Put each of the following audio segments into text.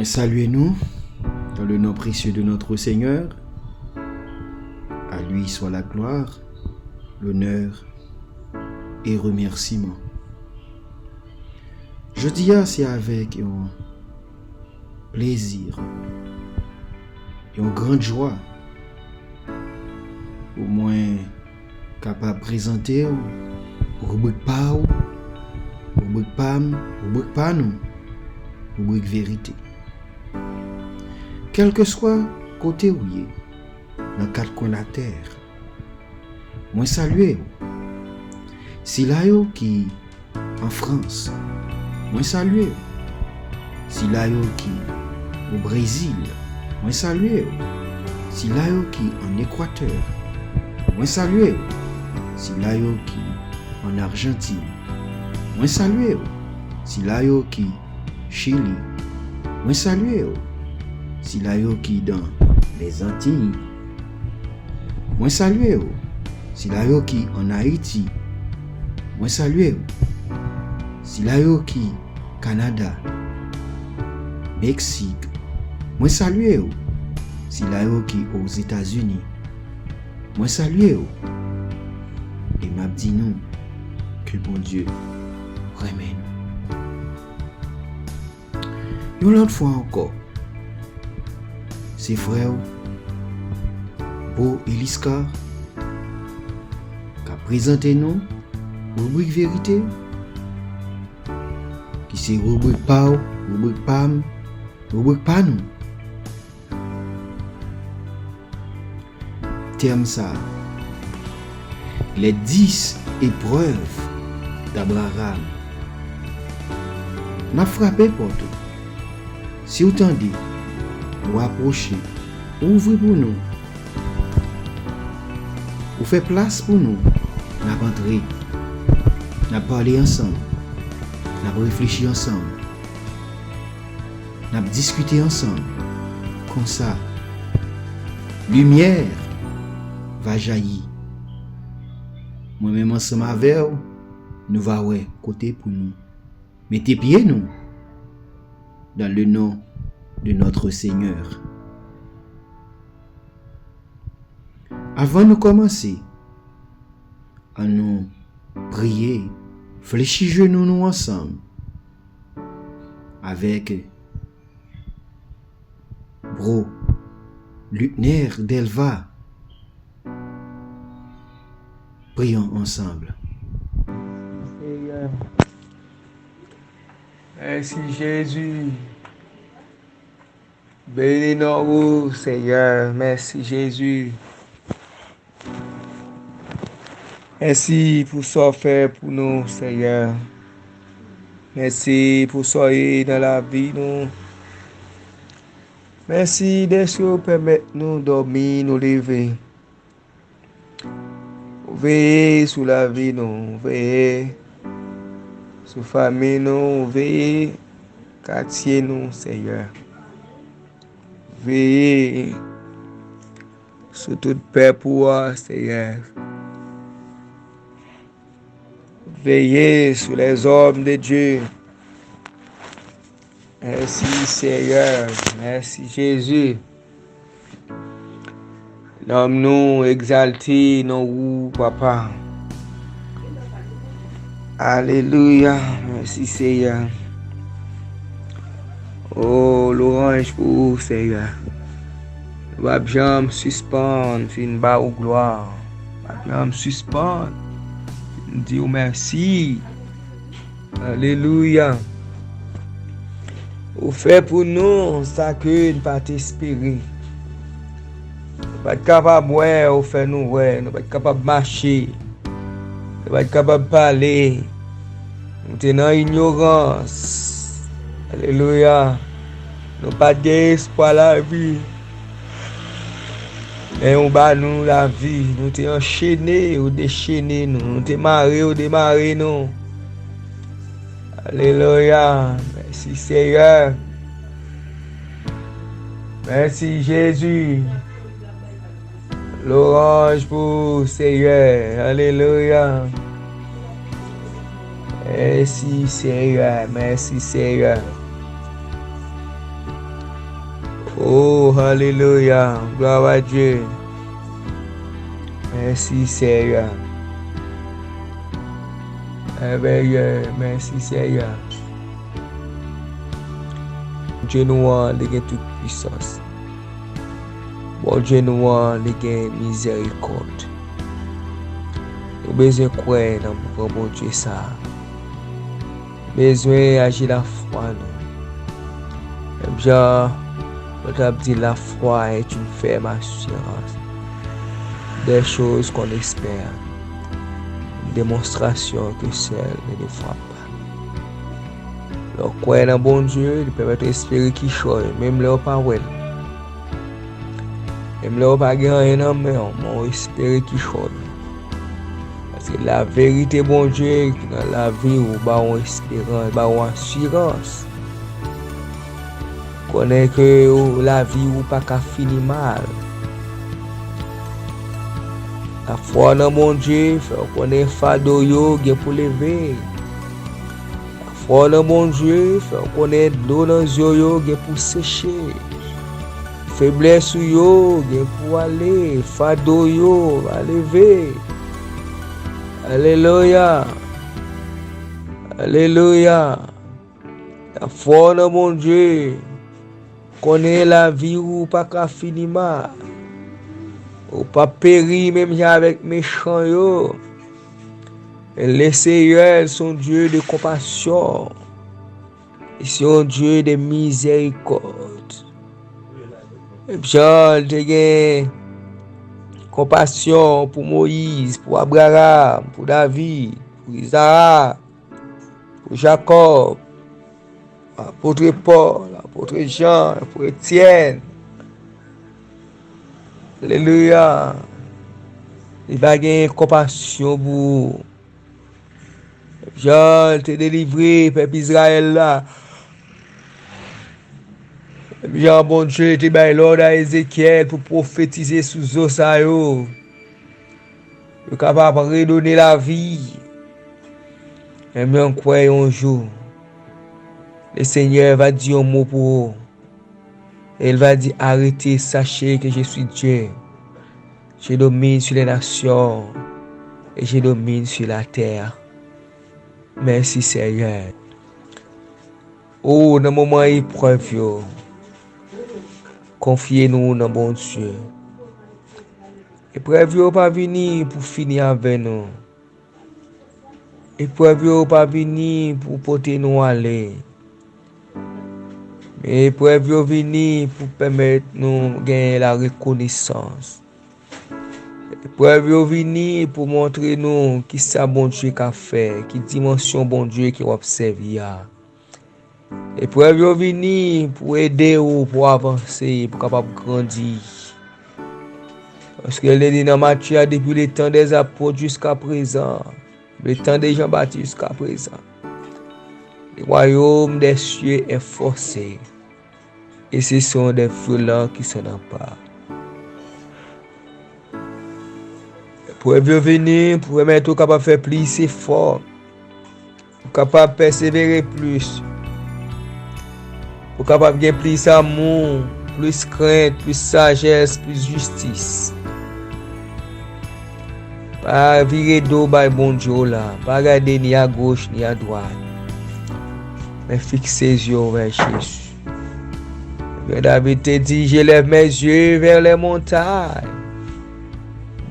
Saluez-nous dans le nom précieux de notre Seigneur. À lui soit la gloire, l'honneur et remerciement. Je dis c'est avec un plaisir et une grande joie, au moins capable de présenter rubrique pas, rubrique pam, rubrique pas nous, rubrique vérité. Quel que soit côté où il est, dans quatre coins de la terre, moi saluer. Si là qui en France, moi saluer. Si là qui au Brésil, moi saluer. Si là qui en Équateur, moi saluer. Si là qui en Argentine, moi saluer. Si là qui Chili, moi saluer. Si là qui dans les Antilles, moi saluer. Si là qui en Haïti, moi saluer. Si là qui Canada, Mexique, moi saluer. Si là qui aux États-Unis, moi saluer. Et m'a dit nous que bon Dieu remet nous. Une autre fois encore, c'est frère Beau Eliska qui a présenté nous rubrique vérité, qui c'est rubrique pau, rubrique pam, rubrique pas nous. Terme ça, les 10 épreuves d'Abraham. N'a frappé pour tout. Si vous tendez, vous approchez, ouvrez pour nous, vous faites place pour nous, nous avons entré, nous avons parlé ensemble, nous avons réfléchi ensemble, nous avons discuté ensemble, comme ça, lumière va jaillir. Moi-même ensemble avec vous, nous allons côté pour nous. Mettez pieds nous dans le nom de notre Seigneur. Avant de commencer à nous prier, fléchissez nous ensemble avec Bro Lutner Delva. Prions ensemble. Seigneur. Merci Jésus. Bénis-nous, Seigneur. Merci Jésus. Merci pour ce que fait pour nous, Seigneur. Merci pour ce que dans la vie, nous. Merci de permettre nous dormir, nous lever. Veillez sur la vie, nous. Veillez sur la famille, nous. Veillez quartier, nous, Seigneur. Veillez sur toute paix pour moi, Seigneur. Veillez sur les hommes de Dieu. Merci, Seigneur. Merci, Jésus. Nomme-nous exaltés, nous, Papa. Alléluia. Merci, Seigneur. Oh, l'orange pour vous, Seigneur. Va bien suspendre, fin bas ou gloire. Va bien suspendre. Dis merci. Alléluia. Vous faites pour nous ça que nous pas t'espérer. Nous pas capable de vous faire nous ouais, nous pas capable de marcher. Nous pas capable de parler. Nous sommes dans ignorance. Alléluia. Nous pas d'espoir la vie. Et on bat nous la vie. Nous sommes enchaînés ou déchaînés. Nous sommes marrés ou démarrés. Nous. Alléluia. Merci Seigneur. Merci Jésus. L'orange pour Seigneur. Alléluia. Merci Seigneur. Merci Seigneur. Oh, alléluia. Gloire à Dieu. Merci Seigneur. Merci Seigneur. Dieu nous a toute puissance. Bon Dieu nous a miséricorde. Nous avons besoin de croire dans le bon Dieu ça. Besoin d'agir la foi. Bien, on a dit la foi est une ferme assurance des choses qu'on espère. Une démonstration que celle ne nous frappe pas. Donc, croire dans bon Dieu, il permet d'espérer qu'il change, même là, pas ouais. Même là, pas rien en main, on espère qu'il change. Parce que la vérité, bon Dieu, dans la vie, on a espérance, on a assurance. Connaît que la vie ou pas qu'à finir mal. La foi dans mon Dieu, fait connaît fado yo gen pour lever. La foi dans mon Dieu, fait connaît l'eau dans yo gen pour sécher. Faiblesse yo gen pour aller, fado yo va lever. Alléluia. Alléluia. La foi dans mon Dieu. Connaît la vie ou pas qu'à finir mal. Ou pas périr même avec méchants yo. Et le Seigneur son Dieu de compassion. Et son Dieu de miséricorde. Et bien, il compassion pour Moïse, pour Abraham, pour David, pour Isaac, pour Jacob, l'apôtre Paul, l'apôtre Jean, pour Étienne. Alléluia. Il va gagner compassion pour Jean, te délivré, peuple Israël là. Jean, bon Dieu, te bail l'ordre à Ézéchiel pour prophétiser sous Osayo. Il est capable de redonner la vie. Et bien, croyons un jour. Le Seigneur va dire un mot pour eux. Et il va dire, arrêtez, sachez que je suis Dieu. Je domine sur les nations et je domine sur la terre. Merci Seigneur. Oh, dans le moment épreuve, confiez-nous dans bon Dieu. Épreuve n'est pas venir pour finir avec nous. Épreuve n'est pas venir pour porter nous aller. Mais l'épreuve est venue pour permettre nous de gagner la reconnaissance. L'épreuve est venue pour montrer nous qui ça bon Dieu qu'a fait, qui dimension bon Dieu qui observe. L'épreuve est venue pour aider ou pour avancer, pour capable grandir. Parce que les dit dans Matthieu depuis le temps des apôtres jusqu'à présent, le temps des Jean-Baptiste jusqu'à présent. Le royaume des cieux est forcé. Et ce sont des violents qui s'en emparent. Pour venir, pour mettre capable de faire plus effort, pour capable de persévérer plus, pour capable de gagner plus amour, plus crainte, plus sagesse, plus justice. Pas virer dos par bon Dieu là, pas regarder ni à gauche ni à droite. Mais fixez les yeux vers Jésus. David te dit, je lève mes yeux vers les montagnes.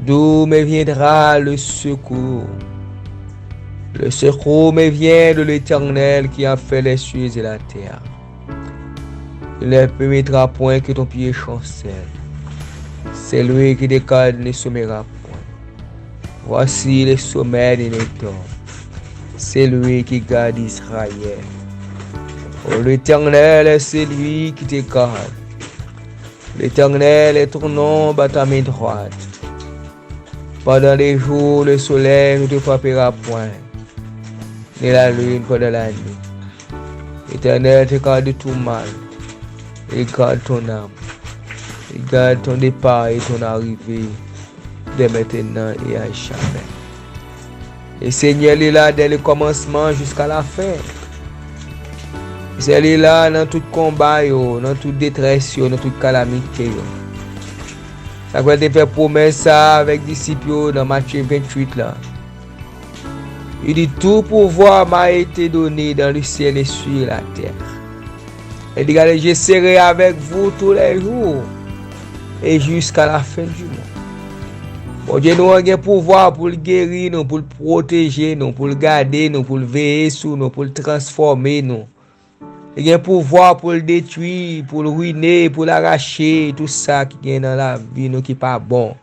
D'où me viendra le secours? Le secours me vient de l'Éternel qui a fait les cieux et la terre. Il ne permettra point que ton pied chancelle. C'est lui qui décale ne sommera point. Voici les sommets de Néton. C'est lui qui garde Israël. Oh, l'Éternel est celui qui te garde. L'Éternel est ton ombre à ta main droite. Pendant les jours, le soleil ne te frappera point, ni la lune pendant la nuit. L'Éternel te garde de tout mal. Il garde ton âme. Il garde ton départ et ton arrivée, dès maintenant et à jamais. Le Seigneur est là dès le commencement jusqu'à la fin. C'est là dans tout combat, dans toute détresse, dans toute calamité. Ça va te faire promesse ça avec les disciples dans Matthieu 28 là. Il dit tout pouvoir m'a été donné dans le ciel et sur la terre. Il dit regardez, je serai avec vous tous les jours et jusqu'à la fin du monde. Bon Dieu nous a un pouvoir pour le guérir, nous, pour le protéger, nous, pour le garder, nous, pour le veiller sur nous, pour le transformer nous. Il y a un pouvoir pour le détruire, pour le ruiner, pour l'arracher, tout ça qui est dans la vie nous qui n'est pas bon.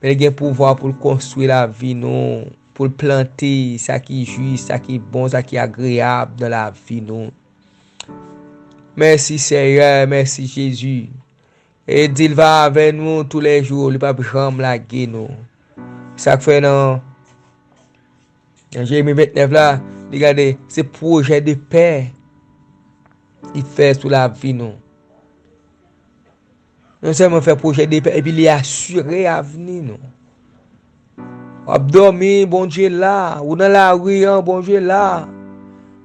Mais il y a un pouvoir pour construire la vie nous, pour le planter, ça qui est juste, ça qui est bon, ça qui est agréable dans la vie nous. Merci Seigneur, merci Jésus. Et il va avec nous tous les jours, il ne va pas jamais laguer nous. Ça fait dans Jérémie 29 là, regardez, c'est projet de paix. Il fait sous la vie nous. Non seulement fait projet de paix, et puis il est assuré l'avenir nous. Abdomen, bon Dieu là, ou dans la rue, bon Dieu là,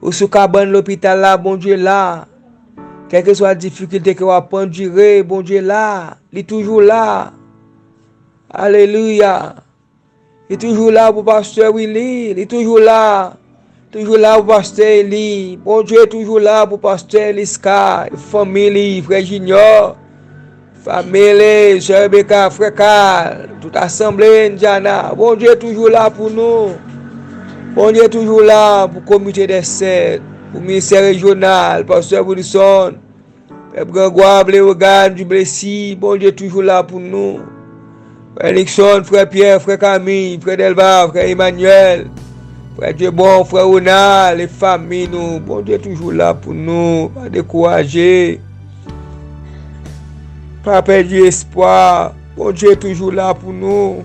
ou sous cabane l'hôpital là, bon Dieu là. Quelle que soit la difficulté que vous avez endurée, bon Dieu là, il est toujours là. Alléluia. Il est toujours là pour pasteur Willy, il est toujours là. Toujours là pour pasteur Eli. Bon Dieu est toujours là pour pasteur Liska, famille, frère Junior, famille, sœur Becca, frère Carl, toute assemblée Indiana. Bon Dieu est toujours là pour nous. Bon Dieu est toujours là pour le comité des sept, pour le ministère régional, pasteur Wilson, Père Grégoire, Léogane, du Blessy. Bon Dieu est toujours là pour nous. Frère Nixon, frère Pierre, frère Camille, frère Delva, frère Emmanuel. Frère Dieu bon, frère Ronald, les familles, nous, bon Dieu est toujours là pour nous, pas décourager, pas perdre espoir, bon Dieu est toujours là pour nous,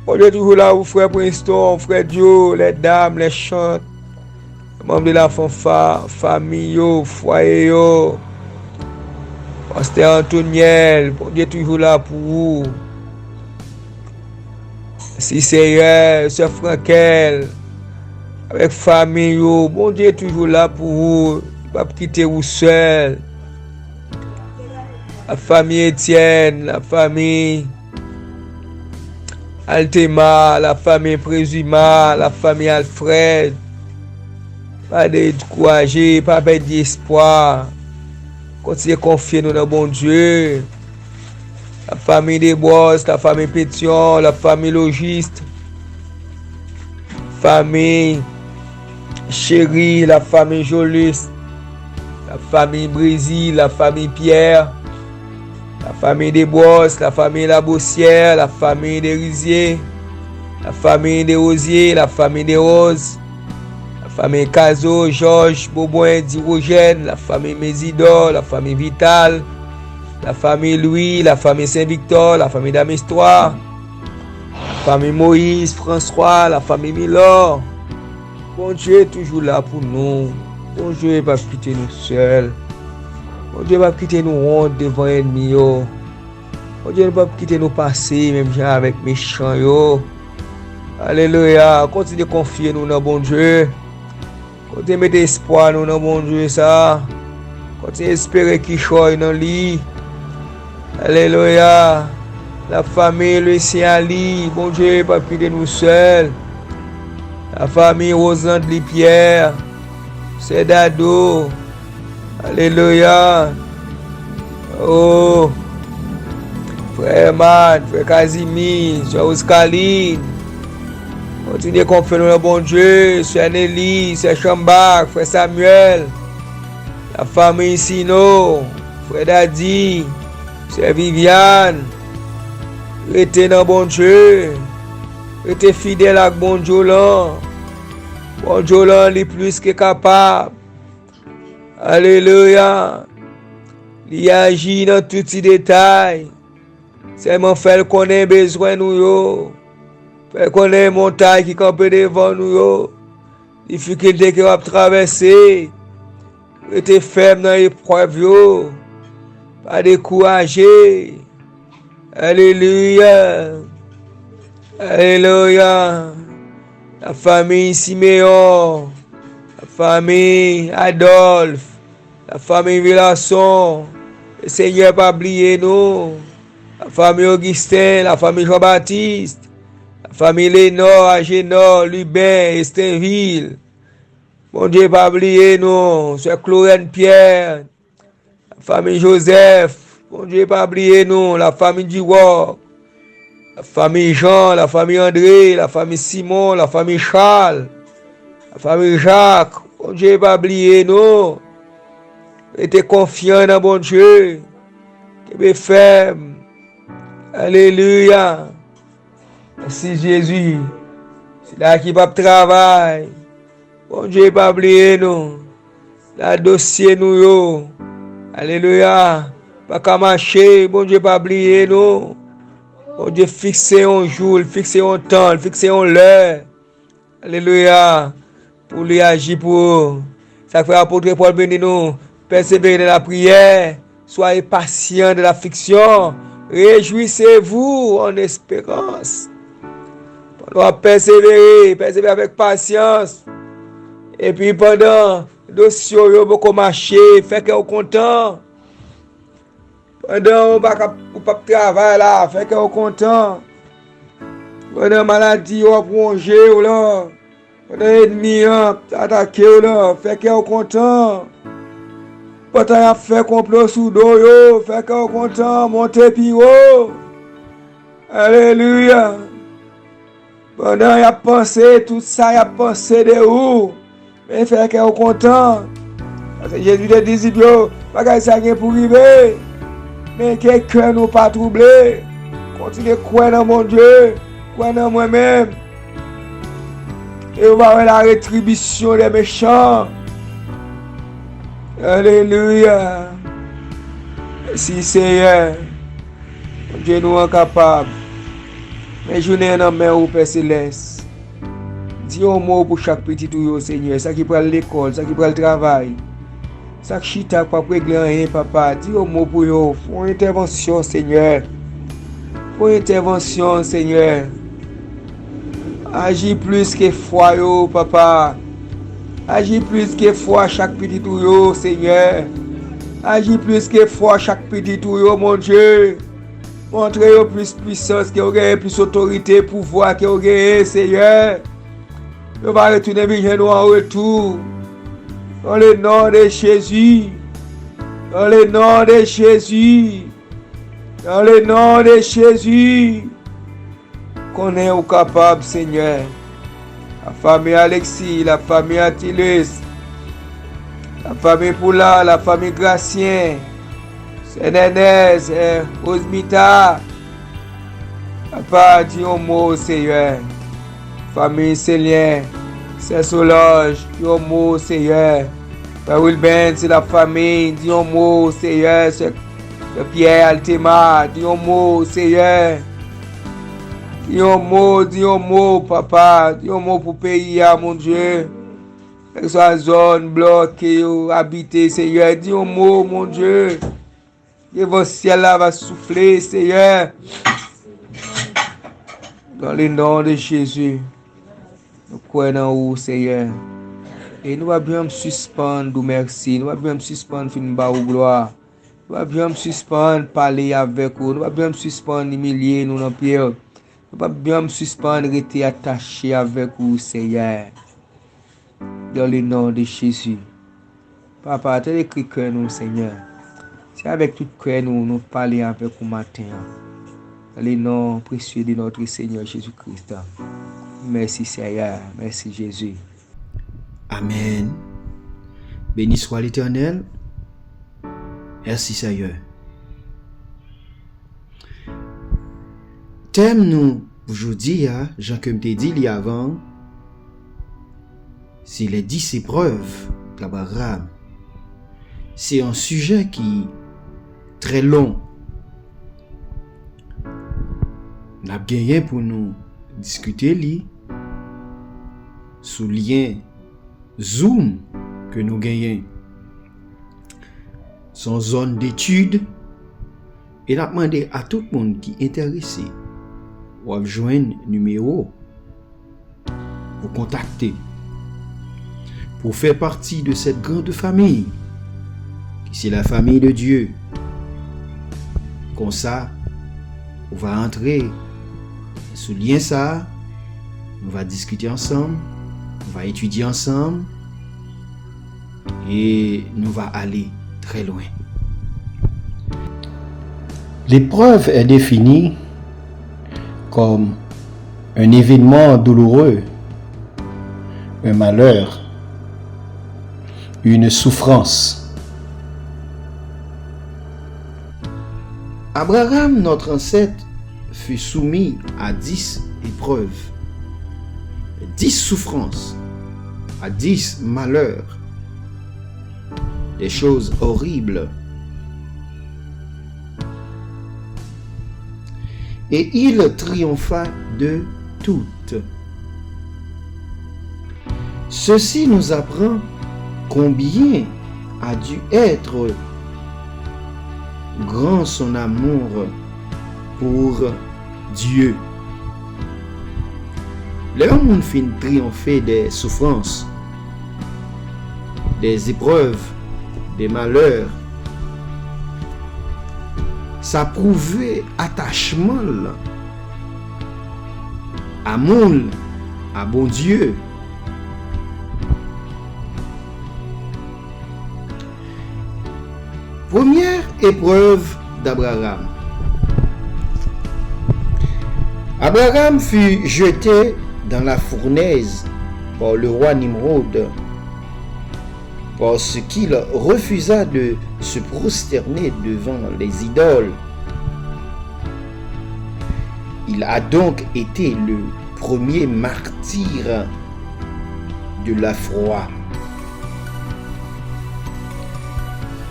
bon Dieu est toujours là pour frère Princeton, frère Dieu, les dames, les chantes, les membres de la fanfare, famille, foyer, pasteur Antoniel, bon Dieu est toujours là pour vous. Si Seigneur, Sœur Frankel, avec famille, bon Dieu est toujours là pour vous, il ne va pas quitter vous seul. La famille Étienne, la famille Altema, la famille Présuma, la famille Alfred, pas de décourager, pas perdre d'espoir. Continuez à confier nous dans bon Dieu. La famille des Bosses, la famille Pétion, la famille Logiste, famille Chérie, la famille Jolis, la famille Brésil, la famille Pierre, la famille des Bosses, la famille La Bossière, la famille des Riziers, la famille des Rosiers, la famille des Roses, la famille Caso, Georges, Boboin, Dirogène, la famille Mésidor, la famille Vital, la famille Louis, la famille Saint-Victor, la famille d'Amistoire, la famille Moïse, François, la famille Milor. Bon Dieu est toujours là pour nous. Bon Dieu ne va pas quitter nous seuls. Bon Dieu ne va pas quitter nous honte devant l'ennemi. Bon Dieu ne va pas quitter nous passer, même gens avec méchants. Alléluia. Continuez de confier nous dans bon Dieu. Continuez de mettre espoir nous dans bon Dieu. Ça. Continuez d'espérer qu'il choisit dans lui. Alléluia. La famille Lucien Ali, bon Dieu, pas quitter nous seuls. La famille Rosante Lipierre, Cédado. Alléluia. Oh, frère Man, frère Casimir, soeur Oscaline. Continuez à confier nous le bon Dieu, soeur Nelly, soeur Chambach, frère Samuel. La famille Sino, frère Daddy. C'est Viviane, restez dans bon Dieu, restez fidèle à bon Dieu là. Bon Dieu là, il est plus que capable. Alléluia. Il agit dans tous les détails. C'est mon frère qu'on a besoin de nous. Frère qu'on a une montagne qui campe devant nous. Difficulté qu'on va traverser. Restez ferme dans l'épreuve. Pas décourager. Alléluia. Alléluia. La famille Siméon. La famille Adolphe, la famille Villasson, le Seigneur pas oublier nous, la famille Augustin, la famille Jean-Baptiste, la famille Lénore, Agénor, Lubin, Estinville. Mon Dieu pas oublier nous, Sœur Chlorène Pierre, la famille Joseph, mon Dieu pas oublier nous, la famille Duroc, la famille Jean, la famille André, la famille Simon, la famille Charles, la famille Jacques. Bon Dieu, pas oublier nous. Restez confiants dans bon Dieu. Que ferme. Alléluia. Merci Jésus. C'est là qui va travailler. Bon Dieu, pas oublier nous. La dossier nous yo. Alléluia. Pas qu'à marcher. Bon Dieu, pas oublier nous. Bon Dieu, fixez un jour, fixez un temps, fixez un l'heure. Alléluia. Pour lui agir pour eux. Ça fait l'apôtre Paul béni nous. Persévérez dans la prière. Soyez patients de la fiction. Réjouissez-vous en espérance. Pendant persévérer avec patience. Et puis pendant le dossier, beaucoup marcher, fait que vous content. Pendant vous pas travail là, fait que vous content. Pendant maladie, vous plongé ou là. Pendant l'ennemi attaqué ou là, fait que vous content. Pendant fait complot sous dos yo, fait que vous content, monter puis haut. Alléluia. Pendant y a pensé tout ça, y a pensé de où. Mais fait que vous content. Parce que Jésus te dit yo, pas ça rien pour arriver. Mais que cœur nous pas troublé. Continuez à croire dans mon Dieu, croire dans moi-même. Et on va voir la rétribution des méchants. Alléluia. Merci Seigneur. Mon Dieu nous est capable. Mais je n'ai pas main au Père Céleste. Dis un mot pour chaque petit tout, Seigneur. Ça qui prend l'école, ça qui prend le travail. Ça qui chita pas pour régler rien, papa. Dis un mot pour eux. Fais une intervention, Seigneur. Fais une intervention, Seigneur. Agis plus que foi, yo, papa. Agis plus que foi chaque petit tout, yo, Seigneur. Agis plus que foi chaque petit tout, yo, mon Dieu. Montrez plus puissance, que vous avez plus autorité, pouvoir que vous avez, Seigneur. Nous va retourner vers nous en retour. Dans le nom de Jésus. Dans le nom de Jésus. Dans le nom de Jésus. Qu'on est capable, Seigneur. La famille Alexis, la famille Attilus, la famille Poula, la famille Gracien, Sénénez, Osmita. Papa, dis un mot, Seigneur. Famille Célien, c'est Solange, dis un mot, Seigneur. Père Wilben, c'est la famille, dis un mot, Seigneur. C'est Pierre Altema, dis un mot, Seigneur. Dis un mot, papa. Dis un mot pour le pays, mon Dieu. Que soit la zone bloquée, habitée, Seigneur. Dis un mot, mon Dieu. Que votre ciel là va souffler, Seigneur. Dans le nom de Jésus. Nous croyons en vous, Seigneur. Et nous allons bien suspendre, nous merci. Nous allons bien suspendre, fin de gloire. Nous allons bien suspendre, parler avec vous. Nous allons bien suspendre, humilier nous dans le pied. Nous allons bien suspendre, rester attaché avec vous, Seigneur. Dans le nom de Jésus. Papa, tu as écrit que nous, Seigneur. C'est avec tout cœur nous parler avec vous matin. Dans le nom précieux de notre Seigneur Jésus-Christ. Merci, Seigneur. Merci, Jésus. Amen. Béni soit l'Éternel. Merci, Seigneur. Thème nous aujourd'hui, Jean comme t'ai dit avant, c'est les 10 épreuves d'Abraham. C'est un sujet qui est très long. Nous avons gagné pour nous discuter sous lien Zoom que nous gagnons. Son zone d'étude. Et nous avons demandé à tout le monde qui est intéressé ou joindre numéro pour contacter. pour faire partie de cette grande famille, qui c'est la famille de Dieu. Comme ça, on va entrer sous lien ça, on va discuter ensemble, on va étudier ensemble et nous va aller très loin. L'épreuve est définie comme un événement douloureux, un malheur, une souffrance. Abraham, notre ancêtre, fut soumis à 10 épreuves, 10 souffrances, à 10 malheurs, des choses horribles. Et il triompha de toutes. Ceci nous apprend combien a dû être grand son amour pour Dieu. L'homme fin triompher des souffrances, des épreuves, des malheurs. Ça prouvait attachement, amour à bon Dieu. Première épreuve d'Abraham. Abraham fut jeté dans la fournaise par le roi Nimrod parce qu'il refusa de se prosterner devant les idoles. Il a donc été le premier martyr de la foi.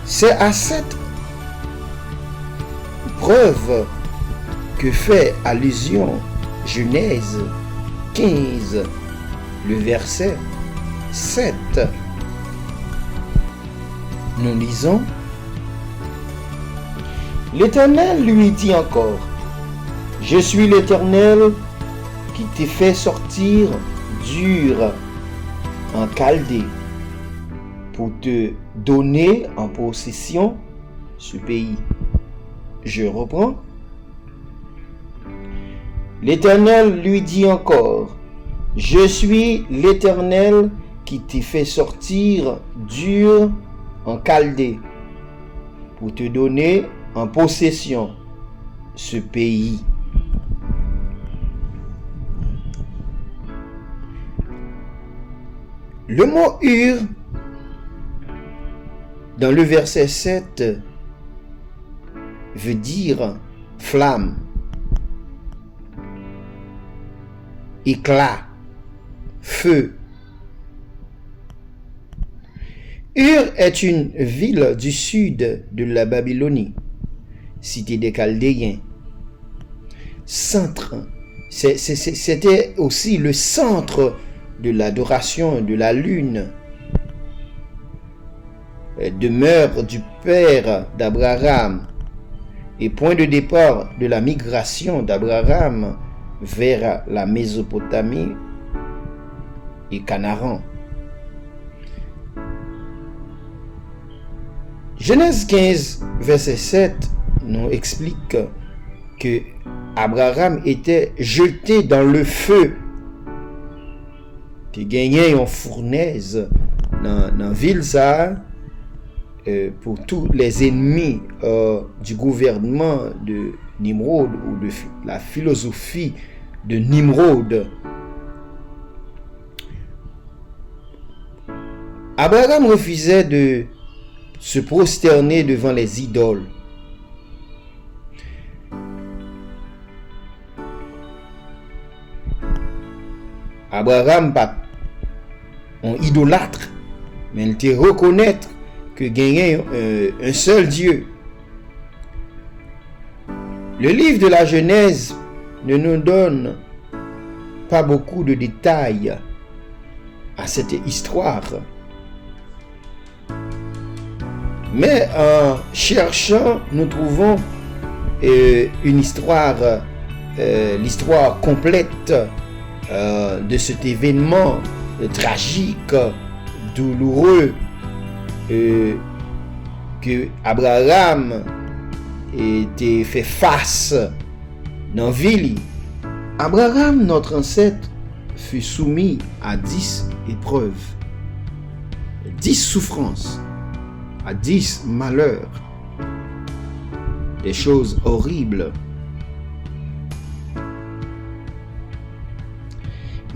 C'est à cette preuve que fait allusion Genèse 15, le verset 7. Nous lisons: L'Éternel lui dit encore: Je suis l'Éternel qui t'ai fait sortir d'Ur en Chaldée pour te donner en possession ce pays. Je reprends. L'Éternel lui dit encore: Je suis l'Éternel qui t'ai fait sortir d'Ur en Chaldée pour te donner en possession ce pays. Le mot Ur dans le verset 7 veut dire flamme, éclat, feu. Ur est une ville du sud de la Babylonie, cité des Chaldéens. C'était aussi le centre de l'adoration de la lune, demeure du père d'Abraham et point de départ de la migration d'Abraham vers la Mésopotamie et Canaan. Genèse 15, verset 7 nous explique que Abraham était jeté dans le feu. Il gagnait une fournaise dans la ville ça pour tous les ennemis du gouvernement de Nimrod ou de la philosophie de Nimrod. Abraham refusait de se prosterner devant les idoles. Abraham pas un idolâtre, mais il te reconnaître que gagnait un seul Dieu. Le livre de la Genèse ne nous donne pas beaucoup de détails à cette histoire. Mais en cherchant, nous trouvons une histoire, l'histoire complète de cet événement tragique douloureux que Abraham était fait face dans la ville. Abraham, notre ancêtre, fut soumis à 10 épreuves, 10 souffrances, à 10 malheurs, des choses horribles.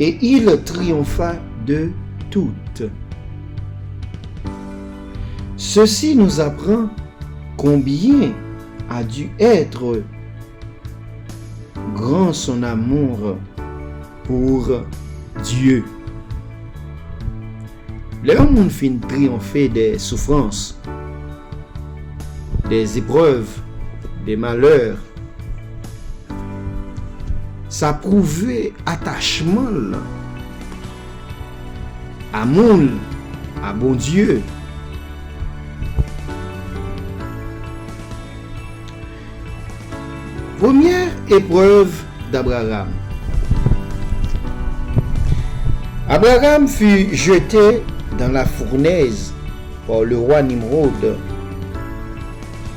Et il triompha de toutes. Ceci nous apprend combien a dû être grand son amour pour Dieu. L'homme fin triompher des souffrances, des épreuves, des malheurs. Ça prouvait attachement, amour à bon Dieu. Première épreuve d'Abraham. Abraham fut jeté dans la fournaise par le roi Nimrod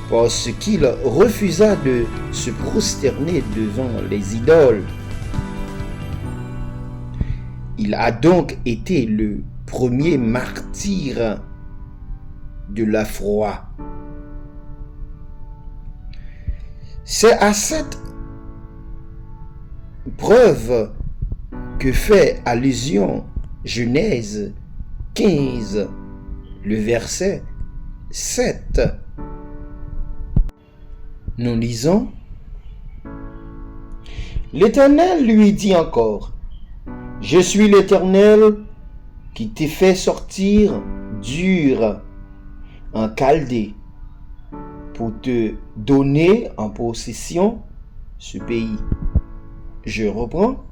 parce qu'il refusa de se prosterner devant les idoles. Il a donc été le premier martyr de la foi. C'est à cette preuve que fait allusion Genèse 15, le verset 7. Nous lisons: L'Éternel lui dit encore: Je suis l'Éternel qui t'ai fait sortir d'Ur en Chaldée pour te donner en possession ce pays. Je reprends.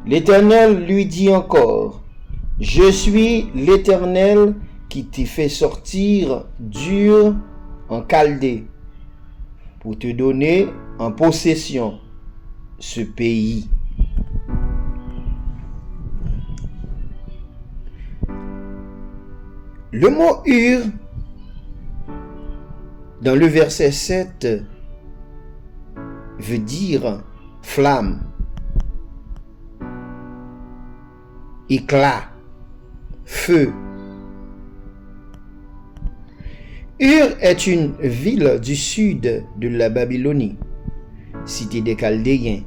L'Éternel lui dit encore: Je suis l'Éternel qui t'ai fait sortir d'Ur en Chaldée pour te donner en possession ce pays. Le mot Ur dans le verset 7 veut dire flamme, éclat, feu. Ur est une ville du sud de la Babylonie, cité des Chaldéens.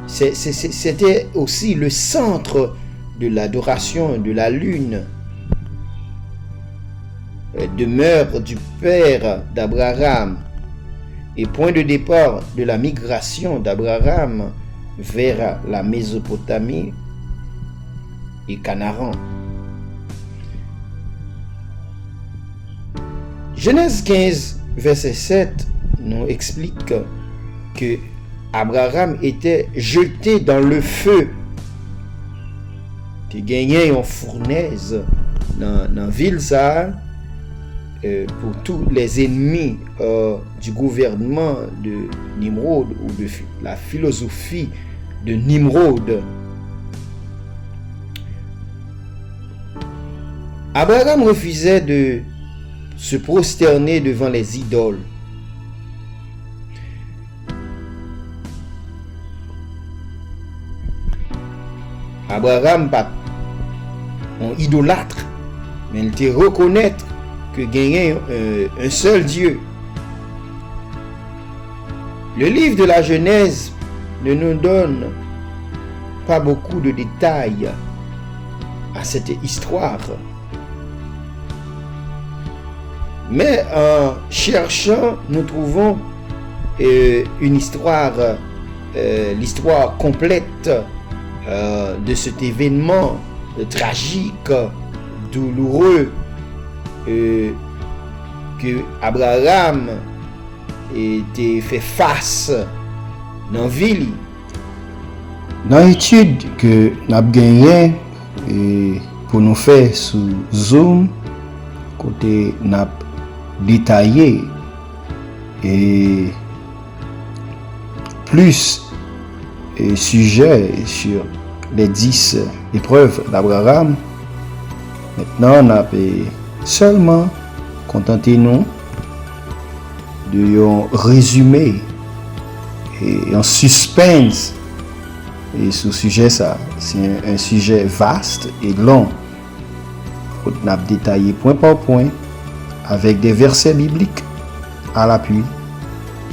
C'était aussi le centre de l'adoration de la lune, demeure du père d'Abraham et point de départ de la migration d'Abraham vers la Mésopotamie et Canaan. Genèse 15, verset 7 nous explique que Abraham était jeté dans le feu, qui gagnait en fournaise dans la ville ça, pour tous les ennemis du gouvernement de Nimrod ou de la philosophie de Nimrod. Abraham refusait de se prosterner devant les idoles. Abraham pas un idolâtre, mais il te reconnaître que gagnait un seul Dieu. Le livre de la Genèse ne nous donne pas beaucoup de détails à cette histoire. Mais en cherchant, nous trouvons une histoire, l'histoire complète de cet événement tragique, douloureux, que Abraham était fait face dans la ville. Dans l'étude que nous avons gagnée pour nous faire sous Zoom, côté nous avons détaillé et plus sujet sur les 10 épreuves d'Abraham. Maintenant, on a seulement contenter-nous de un résumé et un suspense. Et ce sujet, ça, c'est un sujet vaste et long. On a détaillé point par point avec des versets bibliques à l'appui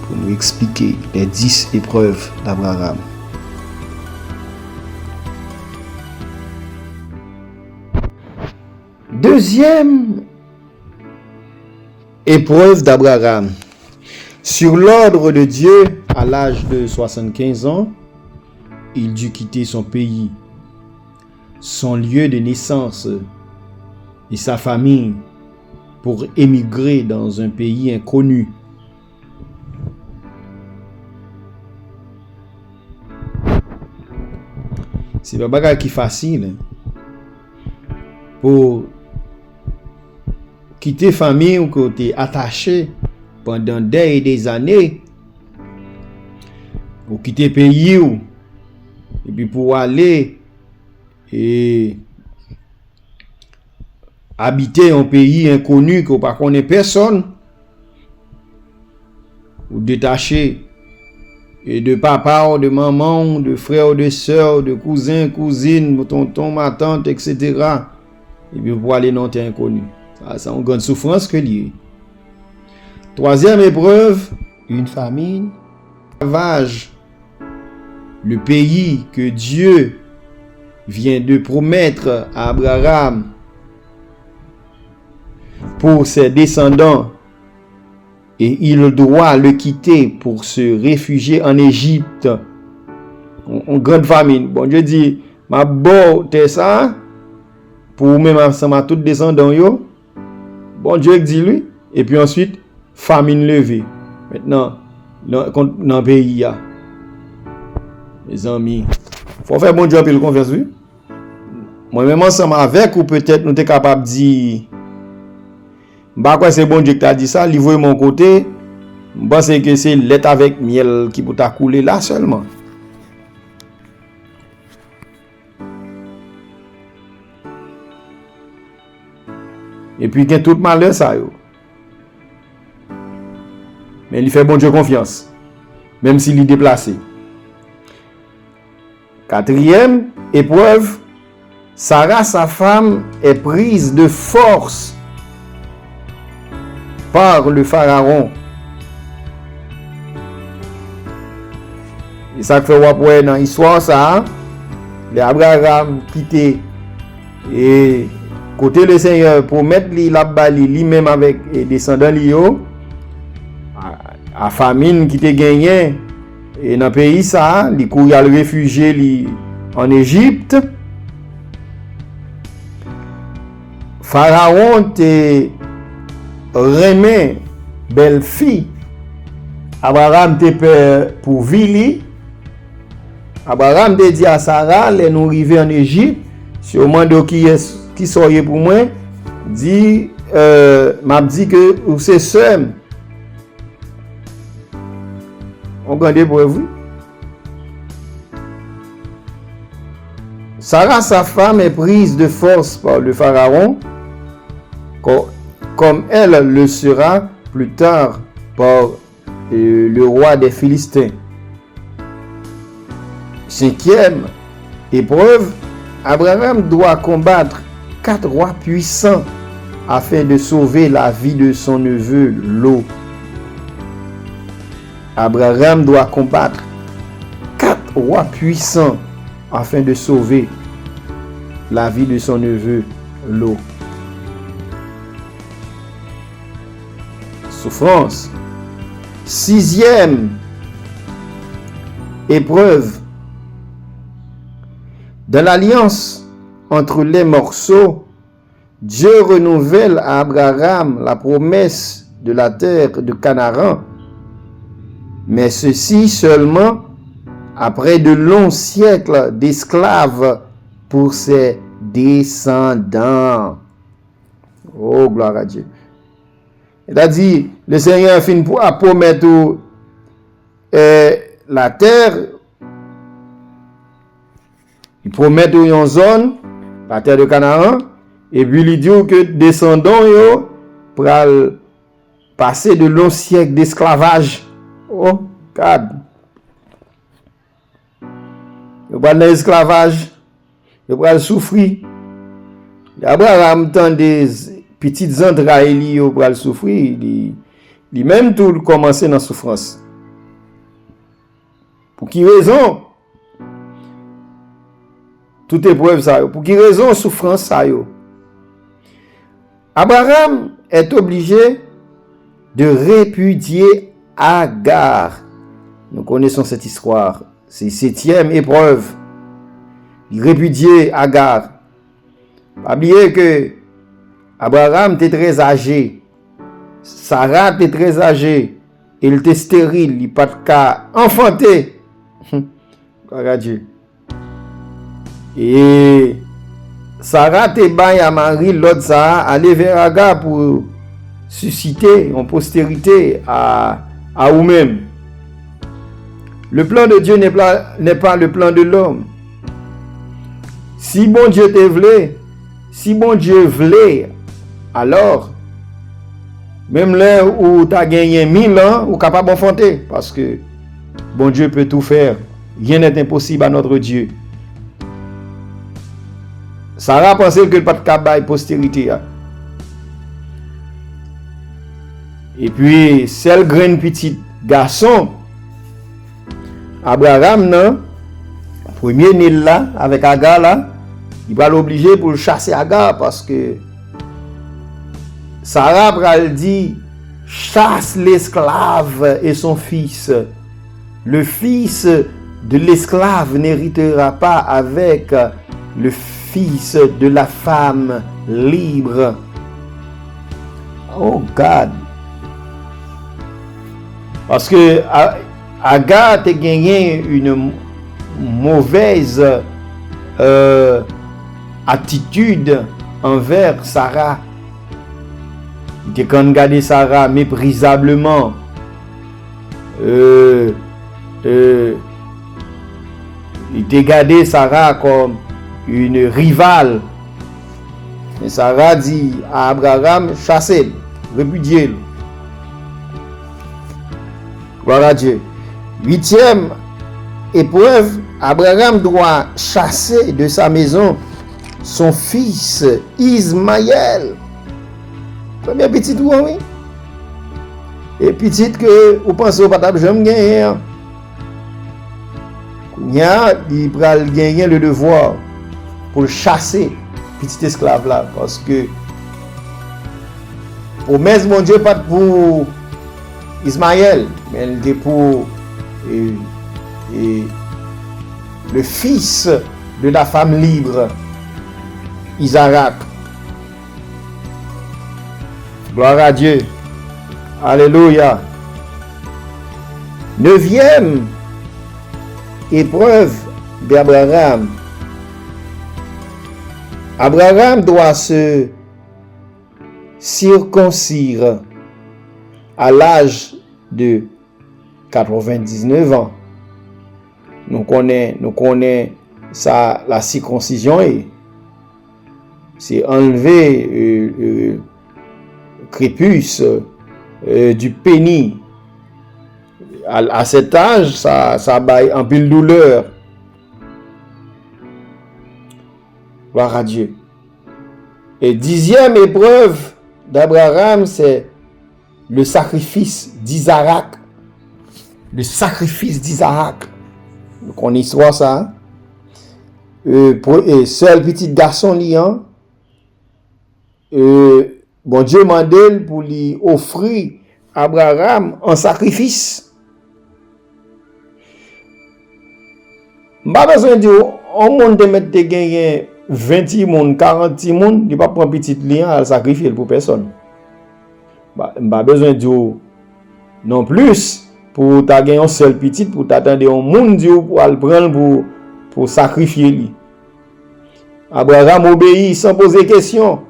pour nous expliquer les 10 épreuves d'Abraham. Deuxième épreuve d'Abraham. Sur l'ordre de Dieu, à l'âge de 75 ans, il dut quitter son pays, son lieu de naissance et sa famille pour émigrer dans un pays inconnu. C'est pas bagage qui est facile pour quitter famille ou côté attaché pendant des années, ou quitter pays ou et puis pour aller et habiter un pays inconnu que pas connaît personne, ou détaché et de papa ou de maman, de frère ou de soeur, de cousin, cousine, tonton, ma tante, etc. Et puis pour aller dans un terrain inconnu. Ça, c'est une grande souffrance que lié. Troisième épreuve, une famine ravage le pays que Dieu vient de promettre à Abraham pour ses descendants, et il doit le quitter pour se réfugier en Égypte. Une grande famine. Bon Dieu dit, ma bon t'es ça pour même ensemble à tous descendants yo. Bon Dieu dit lui, et puis ensuite famine levée. Maintenant dans le pays là. Mes amis, faut faire bon Dieu puis le confiance oui. Moi même ensemble avec ou peut-être nous t'es capable de dire bah quoi c'est bon Dieu qui t'a dit ça, livre mon côté. Je pense que c'est lait avec miel qui peut t'a couler là seulement. Et puis il y a tout malheur ça yo. Mais il fait bon Dieu confiance, même s'il est déplacé. Quatrième épreuve, Sarah, sa femme, est prise de force par le pharaon. Et ça fait voir dans l'histoire ça, les Abraham quitté et côté le Seigneur pour mettre la bali lui-même avec les descendants lio à famine qui te gagné et dans le pays ça, il courir à réfugié en Égypte. Pharaon te remet belle fille. Abraham te peur pour vili. Abraham te dit à Sarah, les nous arriver en Égypte, si au moins qui soyez pour moi, dit m'a dit que ou c'est seul. On garde pour vous. Sarah, sa femme, est prise de force par le pharaon, comme elle le sera plus tard par le roi des Philistins. Cinquième épreuve, Abraham doit combattre 4 rois puissants afin de sauver la vie de son neveu Lot. Abraham doit combattre 4 rois puissants afin de sauver la vie de son neveu Lot. Souffrance. Sixième épreuve. Dans l'alliance entre les morceaux, Dieu renouvelle à Abraham la promesse de la terre de Canaan, mais ceci seulement après de longs siècles d'esclaves pour ses descendants. Oh, gloire à Dieu. C'est-à-dire, le Seigneur finit pour promettre la terre Il promet une zone, la terre de Canaan, et puis il dit que descendants yo pral passer de longs siècles d'esclavage. Oh, God. Yo pral dans l'esclavage, yo pral souffrir. Abraham tant des petites entrailles yo pral souffrir, il même tout commencer dans souffrance. Pour qui raison? Toute épreuve ça yo. Pour qui raison souffrance ça yo? Abraham est obligé de répudier Agar. Nous connaissons cette histoire. C'est 7e épreuve. Il répudiait Agar. Pas oublier que Abraham était très âgé. Sarah était très âgée. Il était stérile. Il pas de cas enfanté. Gloire à Dieu. Et Sarah te baille à Marie, l'autre Sarah, aller vers Agar pour susciter en postérité à vous-même. Le plan de Dieu n'est pas le plan de l'homme. Si bon Dieu te voulait, alors, même là où tu as gagné 1000 ans, ou capable d'enfanter, parce que bon Dieu peut tout faire. Rien n'est impossible à notre Dieu. Sarah pensait que le pas de cabaye postérité. Et puis, celle graine petit garçon, Abraham, non, premier né là, avec Agar là, il va l'obliger pour chasser Agar parce que Sarah va dit chasse l'esclave et son fils. Le fils de l'esclave n'héritera pas avec le fils de la femme libre. Oh God. Parce que Agar a gagné une mauvaise attitude envers Sarah. Il a regardé Sarah méprisablement. Il a regardé Sarah comme une rivale. Mais Sarah dit à Abraham, chassez-le, répudiez-le. Gloire à Dieu. 8e épreuve, Abraham doit chasser de sa maison son fils Ismaël. Premier petit ou oui. Et petit que vous pensez au patable j'aime gagner. Il va gagner le devoir pour chasser petit esclave là parce que promesse mon Dieu pas pour Ismaël mais elle était pour le fils de la femme libre Isaac. Gloire à Dieu. Alléluia. 9e épreuve d'Abraham. Abraham doit se circoncire à l'âge de 99 ans. Nous connaissons ça, la circoncision c'est enlever prépuce du pénis. À cet âge, ça baille en pile douleur. Gloire à Dieu. Et 10e épreuve d'Abraham, c'est le sacrifice d'Isaac. Le sacrifice d'Isaac. Vous connaissez ça? Seul petit garçon liant. Bon Dieu m'a dit pour lui offrir Abraham en sacrifice. Pas besoin de dire, on monde de mettre gagner 20 monde, 40 monde, il pas prendre petit lien à sacrifier pour personne. Pas besoin de dire non plus pour ta gagner un seul petit pour t'attendre un monde pour le prendre pour sacrifier lui. Abraham obéit sans poser question.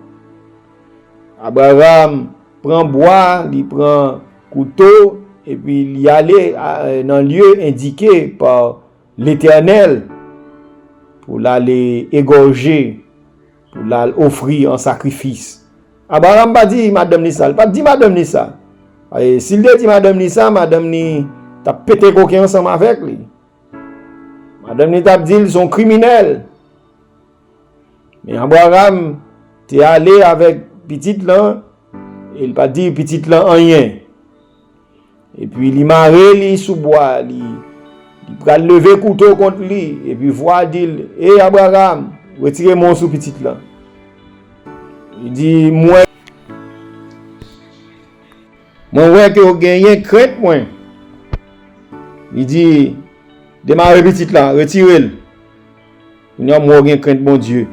Abraham prend bois, il prend couteau et puis il y allait dans le lieu indiqué par l'Éternel pour l'aller égorger, pour l'aller offrir en sacrifice. Abraham pas dit madame ni ça, pas dit madame ni ça. Et s'il dit madame ni ça, madame ni t'a pété coquin ensemble avec lui. Madame ni t'a dit ils sont criminels. Mais Abraham t'es allé avec petite là, il pas dit petite là rien. Et puis il marre lui sous bois, il va lever couteau contre lui et puis voir dit "Eh Abraham, retirez mon sous petite là." Il dit moi ouais que vous gagnez crainte moi. Il dit démarrer petite là, retirez-le. Il y a moi gagne crainte mon Dieu.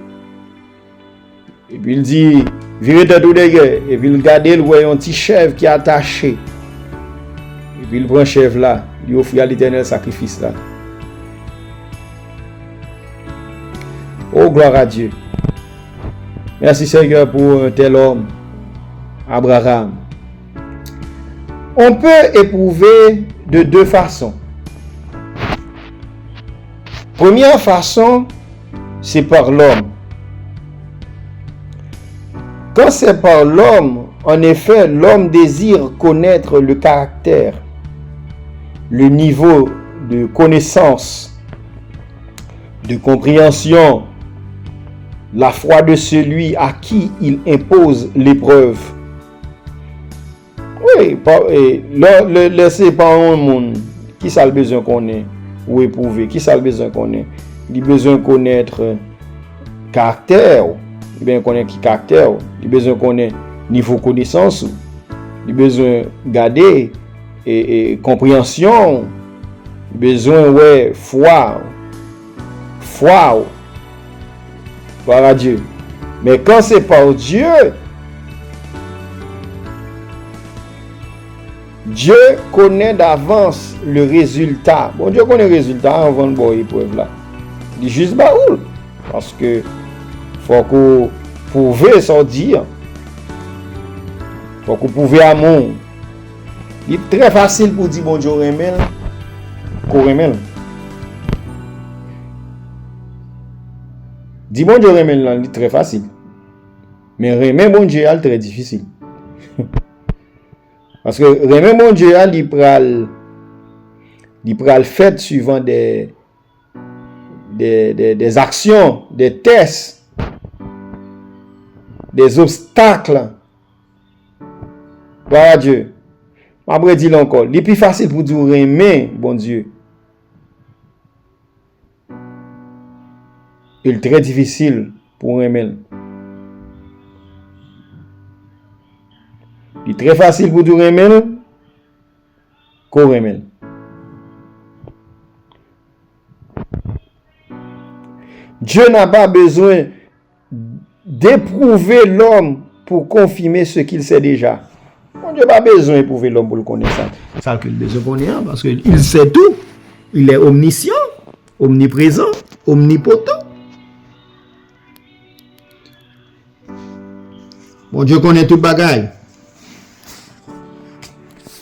Et puis il dit virez tête ou derrière et puis il regarde il voit un petit chèvre qui est attaché. Et puis il prend chèvre là, il offre à l'Éternel sacrifice là. Oh gloire à Dieu. Merci Seigneur pour un tel homme, Abraham. On peut éprouver de deux façons. Première façon, c'est par l'homme. Quand c'est par l'homme, en effet, l'homme désire connaître le caractère, le niveau de connaissance, de compréhension, la foi de celui à qui il impose l'épreuve. Oui, laissez par un monde qui ça le besoin qu'on ait ou éprouver, qui ça le besoin qu'on ait. Il a besoin de connaître caractère, il a besoin de connaître caractère, il a besoin de connaître niveau connaissance, il a besoin de garder et compréhension, il a besoin ouais foi. Gloire à Dieu. Mais quand c'est par Dieu, Dieu connaît d'avance le résultat. Bon, Dieu connaît le résultat avant de voir l'épreuve là. Il dit juste baoul. Parce que faut qu'on prouve sans dire. Faut qu'on prouve amour. Il est très facile pour dire bon Dieu remel. Qu'on remel. Dis bon Dieu remel là, c'est très facile. Mais remet bon Dieu c'est très difficile. Parce que remet bon Dieu il pral fait suivant des actions, des tests, des obstacles. Gloire à Dieu. Après dit encore, il est plus facile pour dire remet bon Dieu. Il est très difficile pour remettre. Il est très facile pour dire remettre qu'on remet. Dieu n'a pas besoin d'éprouver l'homme pour confirmer ce qu'il sait déjà. Dieu n'a pas besoin d'éprouver l'homme pour le connaître. Ça qu'il a besoin de connaître parce qu'il sait tout. Il est omniscient, omniprésent, omnipotent. Bon Dieu connaît tout bagaille.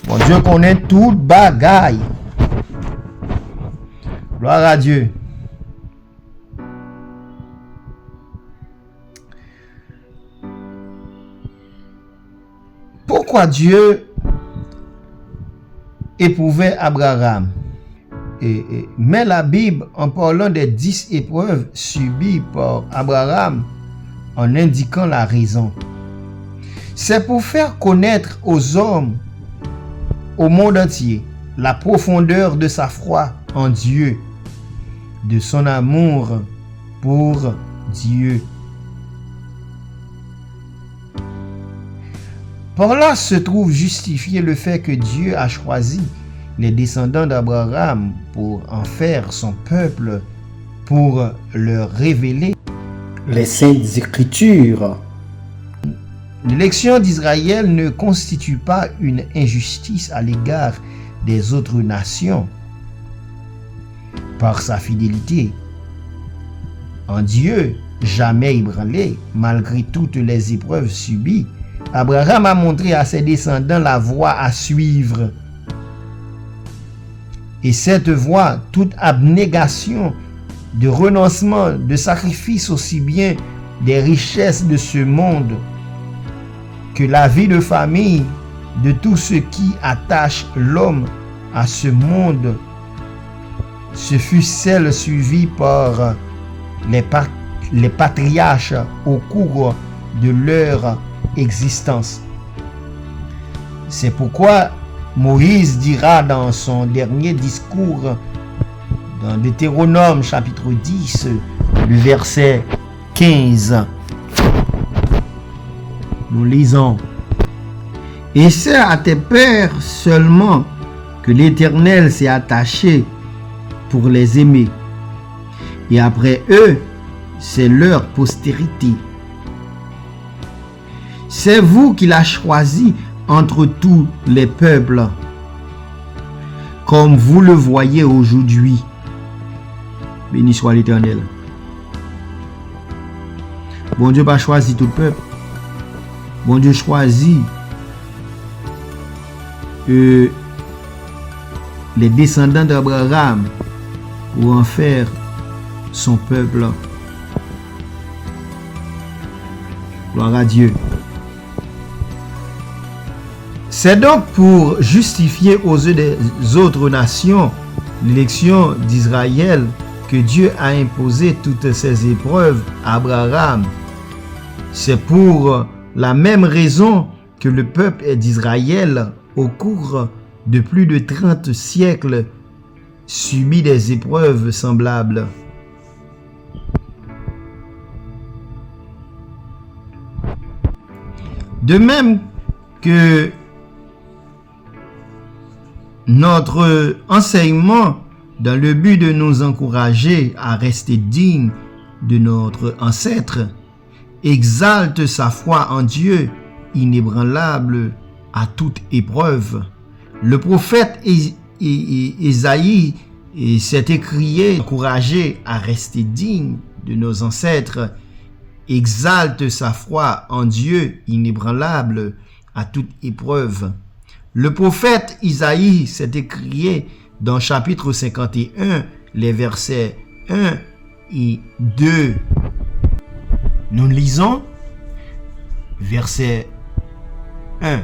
Bon Dieu connaît tout bagaille. Gloire à Dieu. Pourquoi Dieu éprouvait Abraham? Mais la Bible, en parlant des 10 épreuves subies par Abraham, en indiquant la raison. C'est pour faire connaître aux hommes, au monde entier, la profondeur de sa foi en Dieu, de son amour pour Dieu. Par là se trouve justifié le fait que Dieu a choisi les descendants d'Abraham pour en faire son peuple, pour leur révéler les saintes écritures. L'élection d'Israël ne constitue pas une injustice à l'égard des autres nations. Par sa fidélité en Dieu, jamais ébranlé, malgré toutes les épreuves subies, Abraham a montré à ses descendants la voie à suivre. Et cette voie, toute abnégation de renoncement, de sacrifice aussi bien des richesses de ce monde que la vie de famille, de tout ce qui attache l'homme à ce monde. Ce fut celle suivie par les patriarches au cours de leur existence. C'est pourquoi Moïse dira dans son dernier discours, dans Deutéronome chapitre 10, le verset 15, nous lisons: « Et c'est à tes pères seulement que l'Éternel s'est attaché pour les aimer, et après eux, c'est leur postérité. C'est vous qu'il a choisi entre tous les peuples, comme vous le voyez aujourd'hui. » Béni soit l'Éternel. Bon Dieu n'a pas choisi tout le peuple. Bon Dieu choisit les descendants d'Abraham pour en faire son peuple. Gloire à Dieu. C'est donc pour justifier aux yeux des autres nations l'élection d'Israël que Dieu a imposé toutes ces épreuves à Abraham. C'est pour la même raison que le peuple d'Israël, au cours de plus de 30 siècles, subit des épreuves semblables. De même que notre enseignement, dans le but de nous encourager à rester dignes de notre ancêtre, exalte sa foi en Dieu, inébranlable à toute épreuve. Le prophète Ésaïe s'est écrié, encouragé à rester digne de nos ancêtres, exalte sa foi en Dieu, inébranlable à toute épreuve. Le prophète Isaïe s'est écrié dans chapitre 51, les versets 1 et 2. Nous lisons verset 1.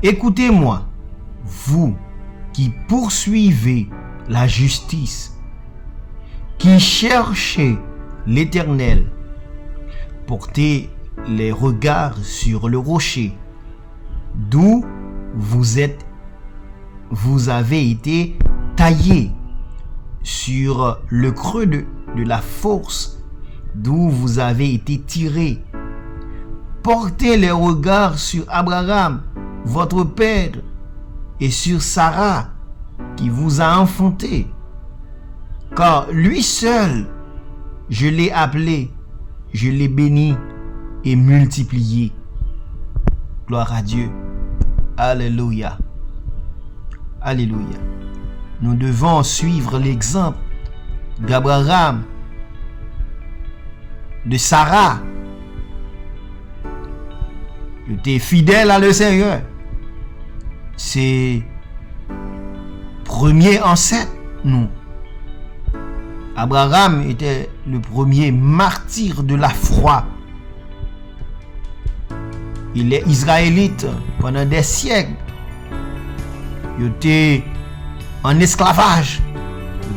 Écoutez-moi, vous qui poursuivez la justice, qui cherchez l'Éternel, portez les regards sur le rocher, d'où vous avez été taillés, sur le creux de la fosse, d'où vous avez été tirés. Portez les regards sur Abraham, votre père, et sur Sarah, qui vous a enfanté. Car lui seul, je l'ai appelé, je l'ai béni et multiplié. Gloire à Dieu. Alléluia. Alléluia. Nous devons suivre l'exemple d'Abraham, de Sarah. Il était fidèle à le Seigneur. C'est premier ancêtre, nous. Abraham était le premier martyr de la foi. Il est israélite pendant des siècles. Il était en esclavage.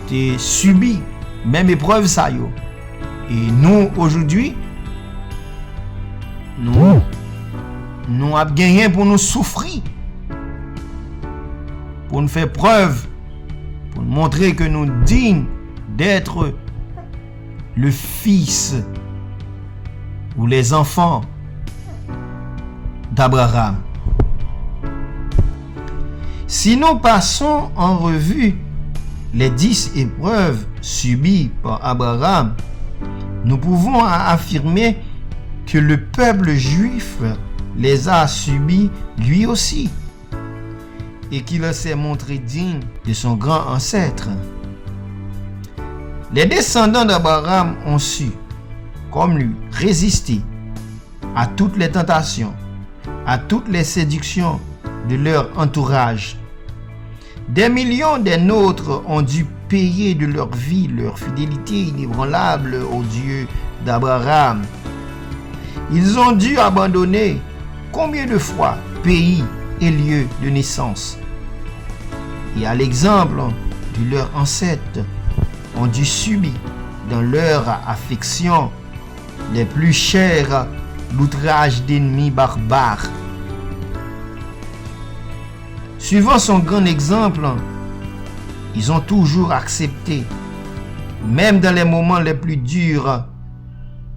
Il était subi même épreuve ça yo. Et nous aujourd'hui, nous avons gagné pour nous souffrir, pour nous faire preuve, pour nous montrer que nous sommes dignes d'être le fils ou les enfants d'Abraham. Si nous passons en revue les 10 épreuves subies par Abraham, nous pouvons affirmer que le peuple juif les a subies lui aussi et qu'il s'est montré digne de son grand ancêtre. Les descendants d'Abraham ont su, comme lui, résister à toutes les tentations, à toutes les séductions de leur entourage. Des millions des nôtres ont dû payé de leur vie leur fidélité inébranlable au Dieu d'Abraham. Ils ont dû abandonner combien de fois pays et lieux de naissance. Et à l'exemple de leurs ancêtres, ont dû subir dans leur affection les plus chers l'outrage d'ennemis barbares. Suivant son grand exemple, ils ont toujours accepté, même dans les moments les plus durs,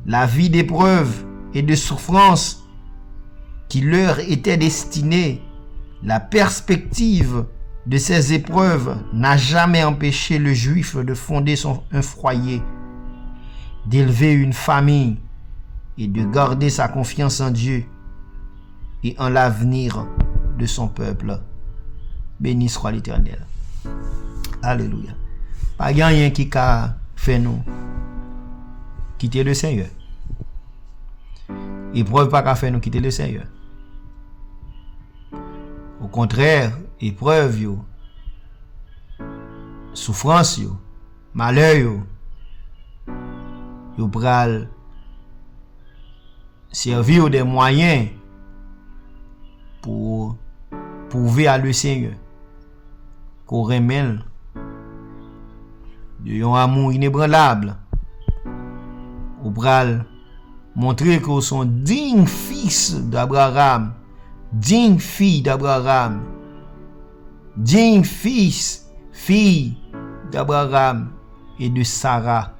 la vie d'épreuves et de souffrances qui leur étaient destinées. La perspective de ces épreuves n'a jamais empêché le juif de fonder un foyer, d'élever une famille et de garder sa confiance en Dieu et en l'avenir de son peuple. Béni soit l'Éternel. Alléluia. Pas rien qui a fait nous quitter le Seigneur. Épreuve pas qu'à faire nous quitter le Seigneur. Au contraire, épreuve yo, souffrance yo, malheur yo pral servir des moyens pour prouver à le Seigneur qu'on remet de un amour inébranlable. Ou pral montrer qu'ils sont dignes fils d'Abraham, dignes filles d'Abraham, dignes filles d'Abraham et de Sarah.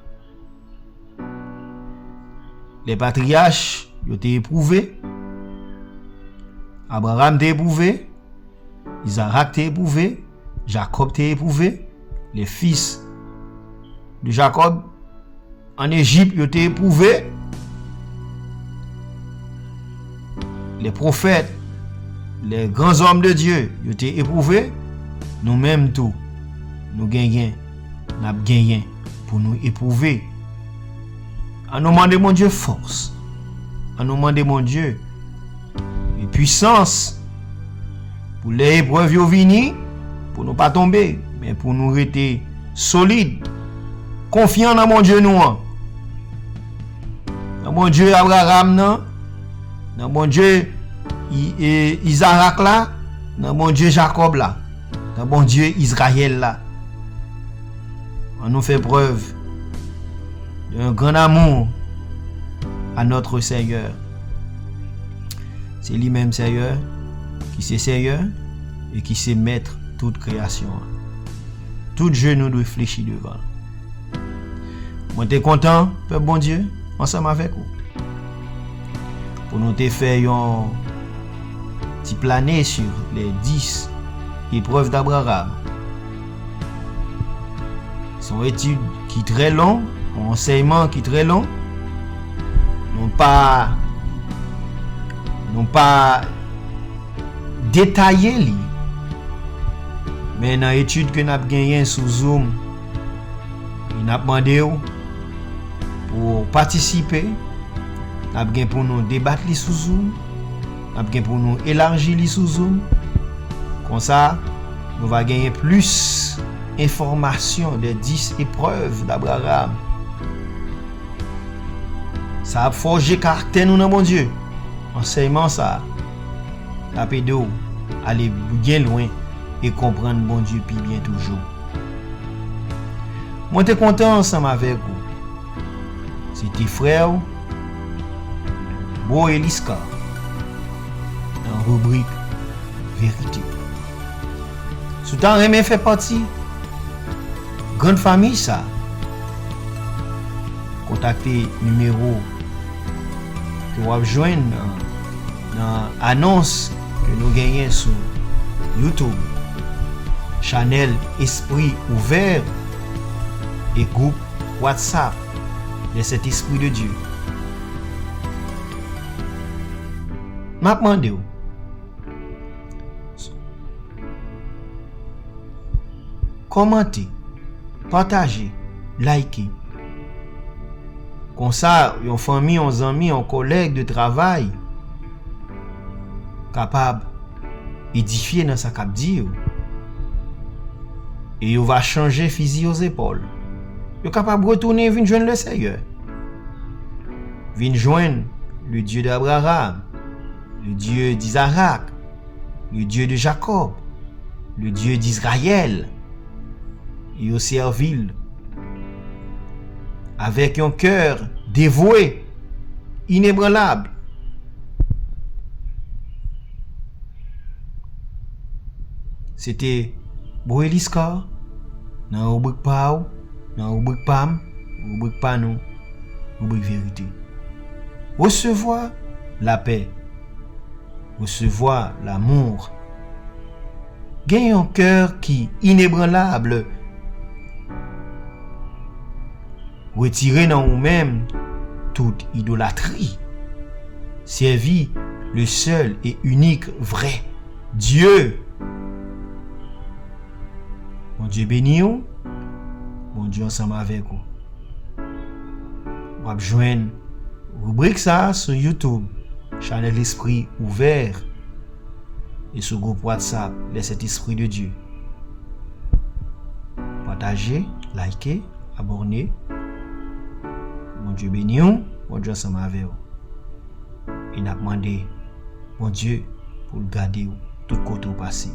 Les patriarches ont été éprouvés. Abraham était éprouvé, Isaac était éprouvé, Jacob était éprouvé, les fils de Jacob en Égypte ont été éprouvés. Les prophètes, les grands hommes de Dieu ont été éprouvés. Nous-mêmes tout, nous gagnons, pour nous éprouver. En nous demandant mon Dieu force, en nous demandant mon Dieu et puissance pour les épreuves venir, pour nous pas tomber, mais pour nous rester solides, confiants dans mon Dieu nous. Dans mon Dieu Abraham non, dans mon Dieu Isaac là, dans mon Dieu Jacob là, dans mon Dieu Israël là. On nous fait preuve d'un grand amour à notre Seigneur. C'est lui-même Seigneur, qui c'est Seigneur et qui sait mettre toute création. Tout genou doit fléchir devant. Moi t'es content, peuple bon Dieu, ensemble avec vous. Pour nous te faire un petit planer sur les 10 épreuves d'Abraham. Son étude qui est très long, un enseignement qui est très long, non pas détaillé, mais dans l'étude que nous avons gagnée sur Zoom, nous avons demandé pour participer, nous avons pour nous débattre sur Zoom, nous avons pour nous élargir sur Zoom. Comme ça, nous allons gagner plus d'informations des 10 épreuves d'Abraham. Ça a forgé caractère nous dans mon Dieu. Enseignement ça, la pédo, aller bien loin et comprendre mon Dieu puis bien toujours. Moi t'es content ensemble avec vous. C'était frère Bo Eliska dans rubrique vérité. Soutan Rémy fait partie grande famille ça. Contactez numéro que vous joindre dans annonce que nous gagnons sur YouTube, channel Esprit Ouvert et groupe WhatsApp de cet Esprit de Dieu. M'a demandé commentez, partagez, likez. Comme ça, une famille, un ami, un collègue de travail capable d'édifier dans sa cap dire. Et il va changer fusil aux épaules. Il est capable de retourner et venir joindre le Seigneur. Venir joindre le Dieu d'Abraham, le Dieu d'Isaac, le Dieu de Jacob, le Dieu d'Israël. Et au servir avec un cœur dévoué, inébranlable. C'était Boélisca, dans la rubrique Pau, dans la rubrique Pam, rubrique Panou, rubrique Vérité. Recevoir la paix, recevoir l'amour, gagner un cœur qui inébranlable, retirer dans nous-mêmes toute idolâtrie, servir le seul et unique vrai Dieu. Mon Dieu béni vous, mon Dieu ensemble avec vous. On va joindre rubrique ça sur YouTube, Channel Esprit Ouvert, et sur groupe WhatsApp, les Cet Esprit de Dieu. Partagez, likez, abonnez. Mon Dieu béni vous, mon Dieu ensemble avec vous. Et n'a demandé, mon Dieu, pour le garder tout côté au passé.